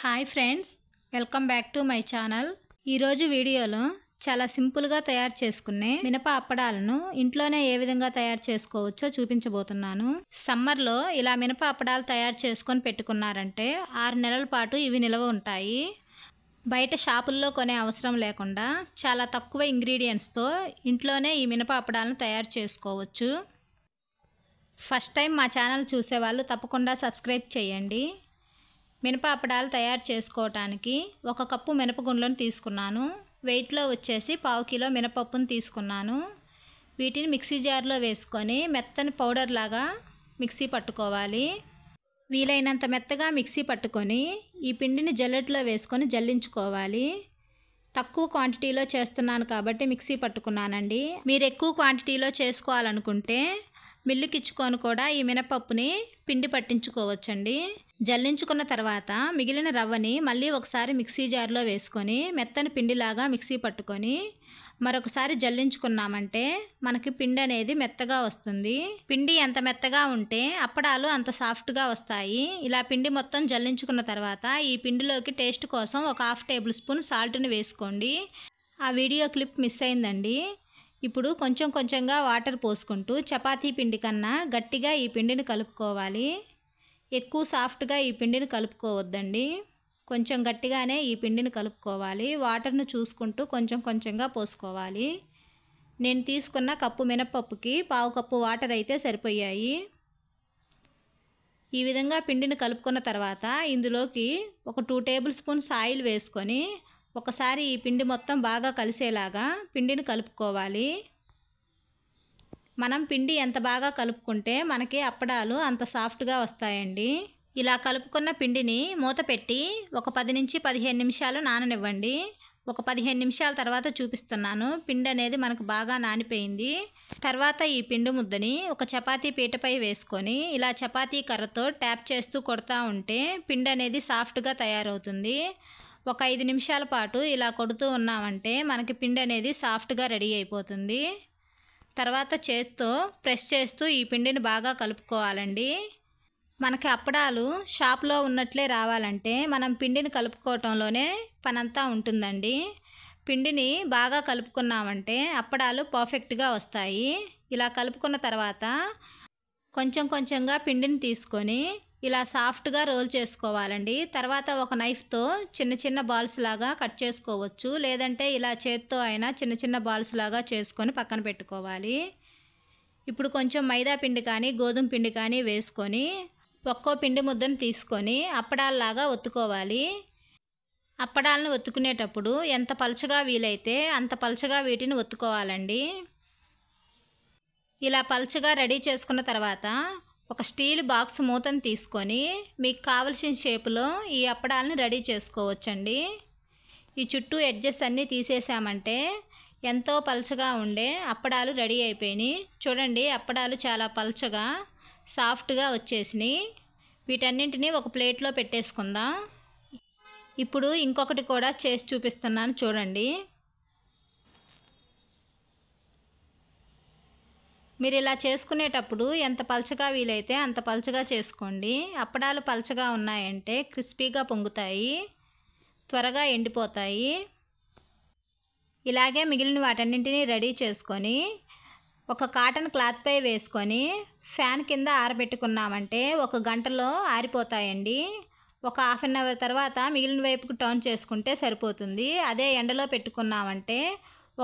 Hi friends, welcome back to my channel. ఈరోజు వీడియోలో చాలా సింపుల్గా తయారు చేసుకునే మినప అప్పడాలను ఇంట్లోనే ఏ విధంగా తయారు చేసుకోవచ్చో చూపించబోతున్నాను. సమ్మర్లో ఇలా మినప అప్పడాలు తయారు చేసుకొని పెట్టుకున్నారంటే 6 నెలల పాటు ఇవి నిల్వ ఉంటాయి. బయట షాపుల్లో కొనే అవసరం లేకుండా చాలా తక్కువ ఇంగ్రీడియంట్స్తో ఇంట్లోనే ఈ మినప అప్పడాలను తయారు చేసుకోవచ్చు. ఫస్ట్ టైం మా ఛానల్ చూసేవాళ్ళు తప్పకుండా సబ్స్క్రైబ్ చేయండి. మినప అప్పడాలు తయారు చేసుకోవటానికి 1 కప్పు మినపగుండ్లను తీసుకున్నాను. వెయిట్లో వచ్చేసి 1/2 కిలో మినపప్పును తీసుకున్నాను. వీటిని మిక్సీ జార్లో వేసుకొని మెత్తని పౌడర్ లాగా మిక్సీ పట్టుకోవాలి. వీలైనంత మెత్తగా మిక్సీ పట్టుకొని ఈ పిండిని జల్లెడలో వేసుకొని జల్లించుకోవాలి. తక్కువ క్వాంటిటీలో చేస్తున్నాను కాబట్టి మిక్సీ పట్టుకున్నానండి. మీరు ఎక్కువ క్వాంటిటీలో చేసుకోవాలనుకుంటే మిల్లుకిచ్చుకొని కూడా ఈ మినపప్పుని పిండి పట్టించుకోవచ్చండి. జల్లించుకున్న తర్వాత మిగిలిన రవ్వని మళ్ళీ ఒకసారి మిక్సీ జార్లో వేసుకొని మెత్తని పిండిలాగా మిక్సీ పట్టుకొని మరొకసారి జల్లించుకున్నామంటే మనకి పిండి అనేది మెత్తగా వస్తుంది. పిండి ఎంత మెత్తగా ఉంటే అప్పడాలు అంత సాఫ్ట్గా వస్తాయి. ఇలా పిండి మొత్తం జల్లించుకున్న తర్వాత ఈ పిండిలోకి టేస్ట్ కోసం 1/2 టేబుల్ స్పూన్ సాల్ట్ని వేసుకోండి. ఆ వీడియో క్లిప్ మిస్ అయిందండి. ఇప్పుడు కొంచెం కొంచెంగా వాటర్ పోసుకుంటూ చపాతీ పిండి కన్నా గట్టిగా ఈ పిండిని కలుపుకోవాలి. ఎక్కువ సాఫ్ట్గా ఈ పిండిని కలుపుకోవద్దండి. కొంచెం గట్టిగానే ఈ పిండిని కలుపుకోవాలి. వాటర్ను చూసుకుంటూ కొంచెం కొంచెంగా పోసుకోవాలి. నేను తీసుకున్న కప్పు మినపప్పుకి 1/2 కప్పు వాటర్ అయితే సరిపోయాయి. ఈ విధంగా పిండిని కలుపుకున్న తర్వాత ఇందులోకి ఒక 2 టేబుల్ స్పూన్స్ ఆయిల్ వేసుకొని ఒకసారి ఈ పిండి మొత్తం బాగా కలిసేలాగా పిండిని కలుపుకోవాలి. మనం పిండి ఎంత బాగా కలుపుకుంటే మనకి అప్పడాలు అంత సాఫ్ట్గా వస్తాయండి. ఇలా కలుపుకున్న పిండిని మూత పెట్టి ఒక 10 నుంచి 15 నిమిషాలు నాననివ్వండి. ఒక 15 నిమిషాల తర్వాత చూపిస్తున్నాను. పిండి అనేది మనకు బాగా నానిపోయింది. తర్వాత ఈ పిండి ముద్దని ఒక చపాతీ పీటపై వేసుకొని ఇలా చపాతీ కర్రతో ట్యాప్ చేస్తూ కొడతా ఉంటే పిండి అనేది సాఫ్ట్గా తయారవుతుంది. ఒక 5 నిమిషాల పాటు ఇలా కొడుతూ ఉన్నామంటే మనకి పిండి అనేది సాఫ్ట్గా రెడీ అయిపోతుంది. తర్వాత చేత్తో ప్రెస్ చేస్తూ ఈ పిండిని బాగా కలుపుకోవాలండి. మనకి అప్పడాలు షాప్లో ఉన్నట్లే రావాలంటే మనం పిండిని కలుపుకోవటంలోనే పనంతా ఉంటుందండి. పిండిని బాగా కలుపుకున్నామంటే అప్పడాలు పర్ఫెక్ట్గా వస్తాయి. ఇలా కలుపుకున్న తర్వాత కొంచెం కొంచెంగా పిండిని తీసుకొని ఇలా సాఫ్ట్గా రోల్ చేసుకోవాలండి. తర్వాత ఒక నైఫ్తో చిన్న చిన్న బాల్స్ లాగా కట్ చేసుకోవచ్చు. లేదంటే ఇలా చేత్తో అయినా చిన్న చిన్న బాల్స్ లాగా చేసుకొని పక్కన పెట్టుకోవాలి. ఇప్పుడు కొంచెం మైదా పిండి కానీ గోధుమ పిండి కానీ వేసుకొని ఒక్కో పిండి ముద్దను తీసుకొని అప్పడాల్లాగా ఒత్తుకోవాలి. అప్పడాలను ఒత్తుకునేటప్పుడు ఎంత పలుచగా వీలైతే అంత పలుచగా వీటిని ఒత్తుకోవాలండి. ఇలా పలుచగా రెడీ చేసుకున్న తర్వాత ఒక స్టీల్ బాక్స్ మూతను తీసుకొని మీకు కావలసిన షేపులో ఈ అప్పడాలను రెడీ చేసుకోవచ్చండి. ఈ చుట్టూ ఎడ్జెస్ అన్నీ తీసేసామంటే ఎంతో పలుచగా ఉండే అప్పడాలు రెడీ అయిపోయినాయి. చూడండి, అప్పడాలు చాలా పలుచగా సాఫ్ట్గా వచ్చేసినాయి. వీటన్నింటినీ ఒక ప్లేట్లో పెట్టేసుకుందాం. ఇప్పుడు ఇంకొకటి కూడా చేసి చూపిస్తున్నాను చూడండి. మీరు ఇలా చేసుకునేటప్పుడు ఎంత పలుచగా వీలైతే అంత పలుచగా చేసుకోండి. అప్పడాలు పలుచగా ఉన్నాయంటే క్రిస్పీగా పొంగుతాయి, త్వరగా ఎండిపోతాయి. ఇలాగే మిగిలిన వాటన్నింటినీ రెడీ చేసుకొని ఒక కాటన్ క్లాత్పై వేసుకొని ఫ్యాన్ కింద ఆరబెట్టుకున్నామంటే 1 గంటలో ఆరిపోతాయండి. ఒక 1/2 అవర్ తర్వాత మిగిలిన వైపుకు టర్న్ చేసుకుంటే సరిపోతుంది. అదే ఎండలో పెట్టుకున్నామంటే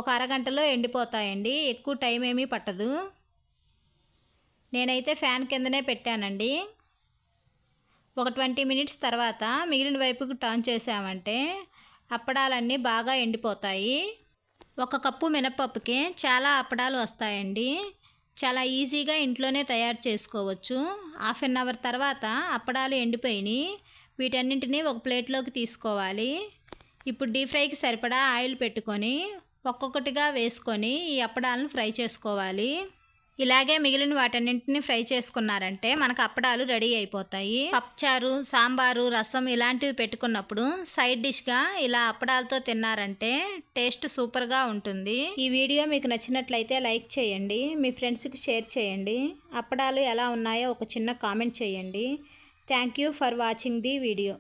ఒక అరగంటలో ఎండిపోతాయండి. ఎక్కువ టైం ఏమీ పట్టదు. నేనైతే ఫ్యాన్ కిందనే పెట్టానండి. ఒక 20 మినిట్స్ తర్వాత మిగిలిన వైపుకు టర్న్ చేసామంటే అప్పడాలన్నీ బాగా ఎండిపోతాయి. 1 కప్పు మినపప్పుకే చాలా అప్పడాలు వస్తాయండి. చాలా ఈజీగా ఇంట్లోనే తయారు చేసుకోవచ్చు. 1/2 అవర్ తర్వాత అప్పడాలు ఎండిపోయినాయి. వీటన్నింటినీ ఒక ప్లేట్లోకి తీసుకోవాలి. ఇప్పుడు డీప్ ఫ్రైకి సరిపడా ఆయిల్ పెట్టుకొని ఒక్కొక్కటిగా వేసుకొని ఈ అప్పడాలను ఫ్రై చేసుకోవాలి. ఇలాగే మిగిలిన వాటన్నింటినీ ఫ్రై చేసుకున్నారంటే మనకు అప్పడాలు రెడీ అయిపోతాయి. పప్పుచారు, సాంబారు, రసం ఇలాంటివి పెట్టుకున్నప్పుడు సైడ్ డిష్గా ఇలా అప్పడాలతో తిన్నారంటే టేస్ట్ సూపర్గా ఉంటుంది. ఈ వీడియో మీకు నచ్చినట్లయితే లైక్ చేయండి, మీ ఫ్రెండ్స్కి షేర్ చేయండి. అప్పడాలు ఎలా ఉన్నాయో ఒక చిన్న కామెంట్ చేయండి. Thank you for watching the video.